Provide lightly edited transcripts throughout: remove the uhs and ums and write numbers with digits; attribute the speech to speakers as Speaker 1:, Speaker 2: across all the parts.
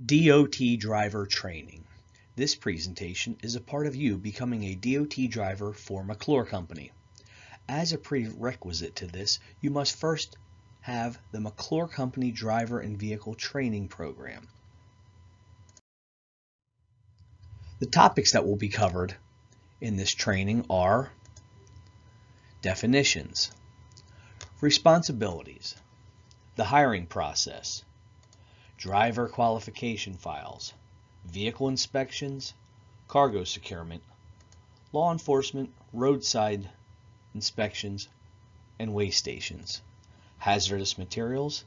Speaker 1: DOT driver training. This presentation is a part of you becoming a DOT driver for McClure Company. As a prerequisite to this, you must first have the McClure Company Driver and Vehicle Training Program. The topics that will be covered in this training are definitions, responsibilities, the hiring process, driver qualification files, vehicle inspections, cargo securement, law enforcement, roadside inspections and weigh stations, hazardous materials,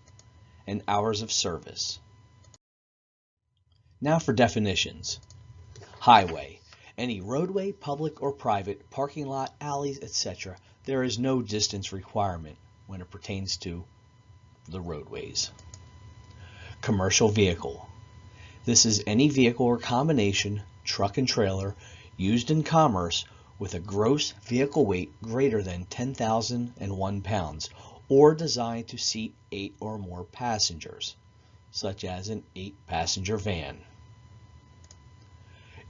Speaker 1: and hours of service. Now for definitions. Highway. Any roadway, public or private, parking lot, alleys, etc. There is no distance requirement when it pertains to the roadways. Commercial vehicle. This is any vehicle or combination, truck and trailer, used in commerce with a gross vehicle weight greater than 10,001 pounds or designed to seat 8 or more passengers, such as an 8-passenger van.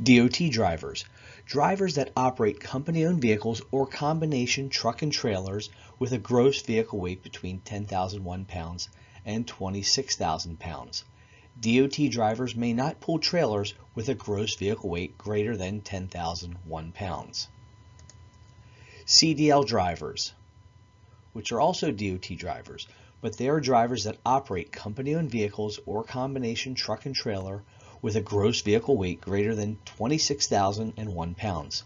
Speaker 1: DOT drivers. Drivers that operate company-owned vehicles or combination truck and trailers with a gross vehicle weight between 10,001 pounds and 26,000 pounds. DOT drivers may not pull trailers with a gross vehicle weight greater than 10,001 pounds. CDL drivers, which are also DOT drivers, but they are drivers that operate company-owned vehicles or combination truck and trailer with a gross vehicle weight greater than 26,001 pounds.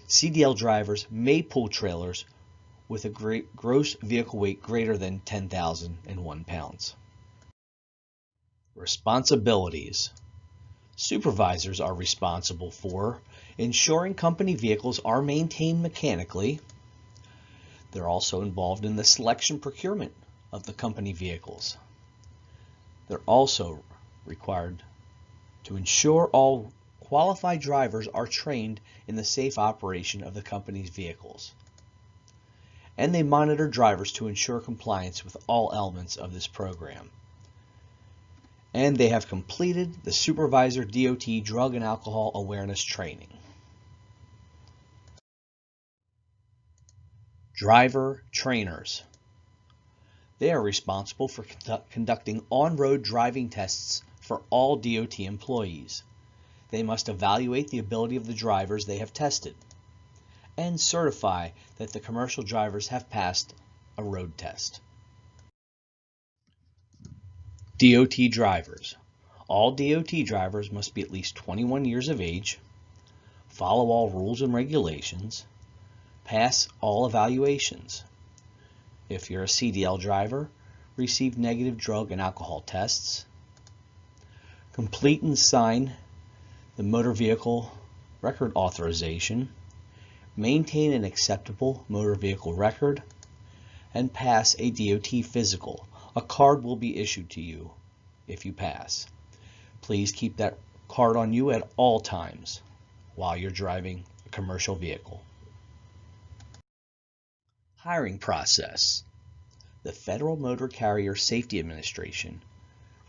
Speaker 1: CDL drivers may pull trailers with a gross vehicle weight greater than 10,001 pounds. Responsibilities. Supervisors are responsible for ensuring company vehicles are maintained mechanically. They're also involved in the selection procurement of the company vehicles. They're also required to ensure all qualified drivers are trained in the safe operation of the company's vehicles. And they monitor drivers to ensure compliance with all elements of this program. And they have completed the Supervisor DOT Drug and Alcohol Awareness Training. Driver trainers. They are responsible for conducting on-road driving tests for all DOT employees. They must evaluate the ability of the drivers they have tested and certify that the commercial drivers have passed a road test. DOT drivers. All DOT drivers must be at least 21 years of age, follow all rules and regulations, pass all evaluations. If you're a CDL driver, receive negative drug and alcohol tests, complete and sign the motor vehicle record authorization, maintain an acceptable motor vehicle record, and pass a DOT physical. A card will be issued to you if you pass. Please keep that card on you at all times while you're driving a commercial vehicle. Hiring process. The Federal Motor Carrier Safety Administration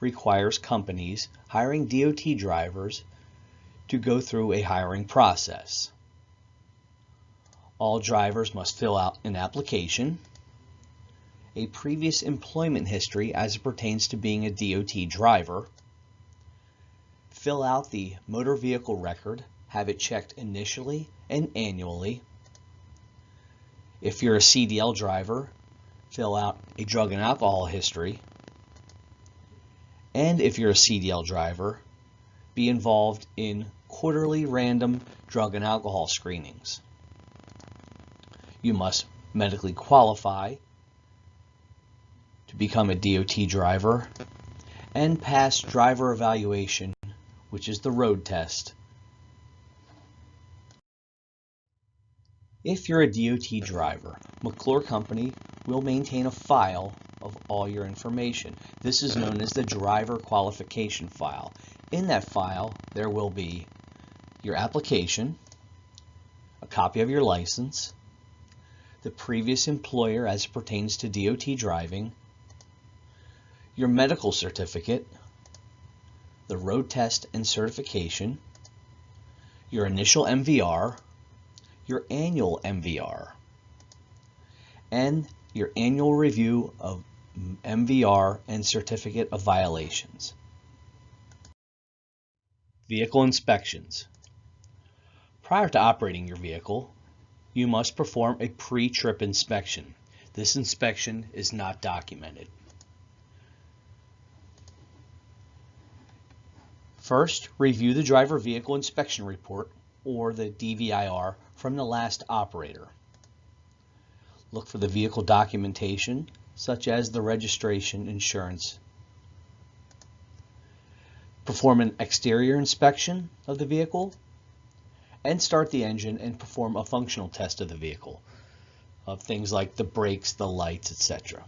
Speaker 1: requires companies hiring DOT drivers to go through a hiring process. All drivers must fill out an application, a previous employment history as it pertains to being a DOT driver, fill out the motor vehicle record, have it checked initially and annually. If you're a CDL driver, fill out a drug and alcohol history. And if you're a CDL driver, be involved in quarterly random drug and alcohol screenings. You must medically qualify to become a DOT driver and pass driver evaluation, which is the road test. If you're a DOT driver, McClure Company will maintain a file of all your information. This is known as the driver qualification file. In that file, there will be your application, a copy of your license, the previous employer as it pertains to DOT driving, your medical certificate, the road test and certification, your initial MVR, your annual MVR, and your annual review of MVR and certificate of violations. Vehicle inspections. Prior to operating your vehicle, you must perform a pre-trip inspection. This inspection is not documented. First, review the driver vehicle inspection report, or the DVIR, from the last operator. Look for the vehicle documentation, such as the registration, insurance. Perform an exterior inspection of the vehicle, and start the engine and perform a functional test of the vehicle, of things like the brakes, the lights, etc.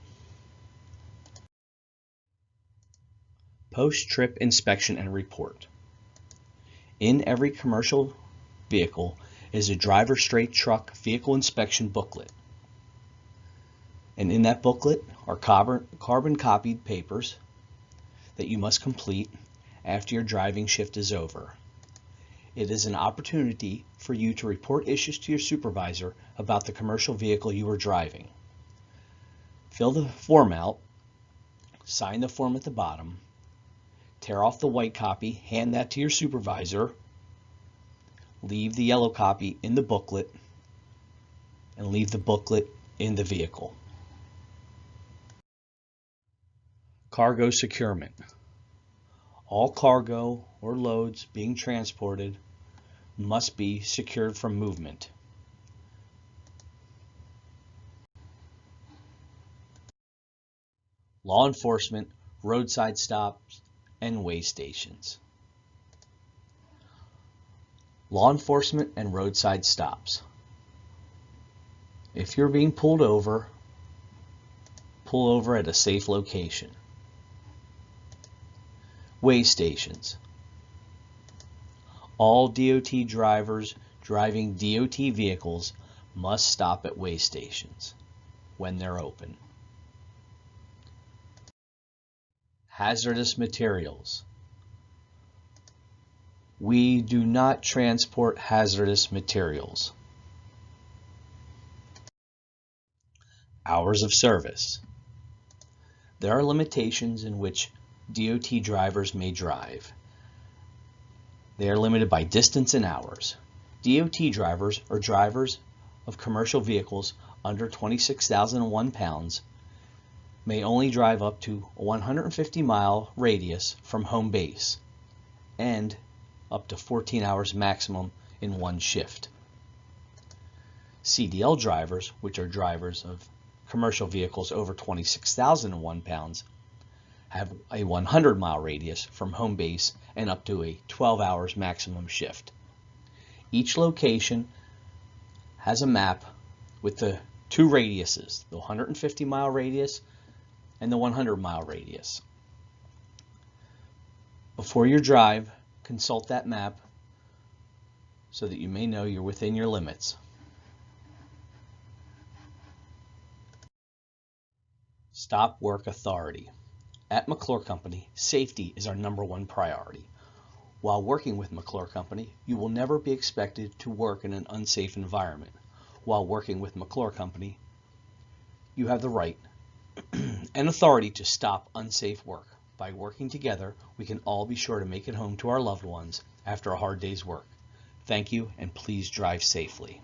Speaker 1: Post-trip inspection and report. In every commercial vehicle is a driver straight truck vehicle inspection booklet. And in that booklet are carbon copied papers that you must complete after your driving shift is over. It is an opportunity for you to report issues to your supervisor about the commercial vehicle you are driving. Fill the form out, sign the form at the bottom, tear off the white copy, hand that to your supervisor, leave the yellow copy in the booklet, and leave the booklet in the vehicle. Cargo securement. All cargo or loads being transported must be secured from movement. Law enforcement, roadside stops, and way stations. Law enforcement and roadside stops. If you're being pulled over, pull over at a safe location. Way stations. All DOT drivers driving DOT vehicles must stop at way stations when they're open. Hazardous materials. We do not transport hazardous materials. Hours of service. There are limitations in which DOT drivers may drive. They are limited by distance and hours. DOT drivers or drivers of commercial vehicles under 26,001 pounds may only drive up to a 150-mile radius from home base and up to 14 hours maximum in one shift. CDL drivers, which are drivers of commercial vehicles over 26,001 pounds, have a 100-mile radius from home base and up to a 12 hours maximum shift. Each location has a map with the two radiuses, the 150-mile radius and the 100-mile radius. Before you drive, consult that map so that you may know you're within your limits. Stop work authority. At McClure Company, safety is our #1 priority. While working with McClure Company, you will never be expected to work in an unsafe environment. While working with McClure Company, you have the right and authority to stop unsafe work. By working together, we can all be sure to make it home to our loved ones after a hard day's work. Thank you, and please drive safely.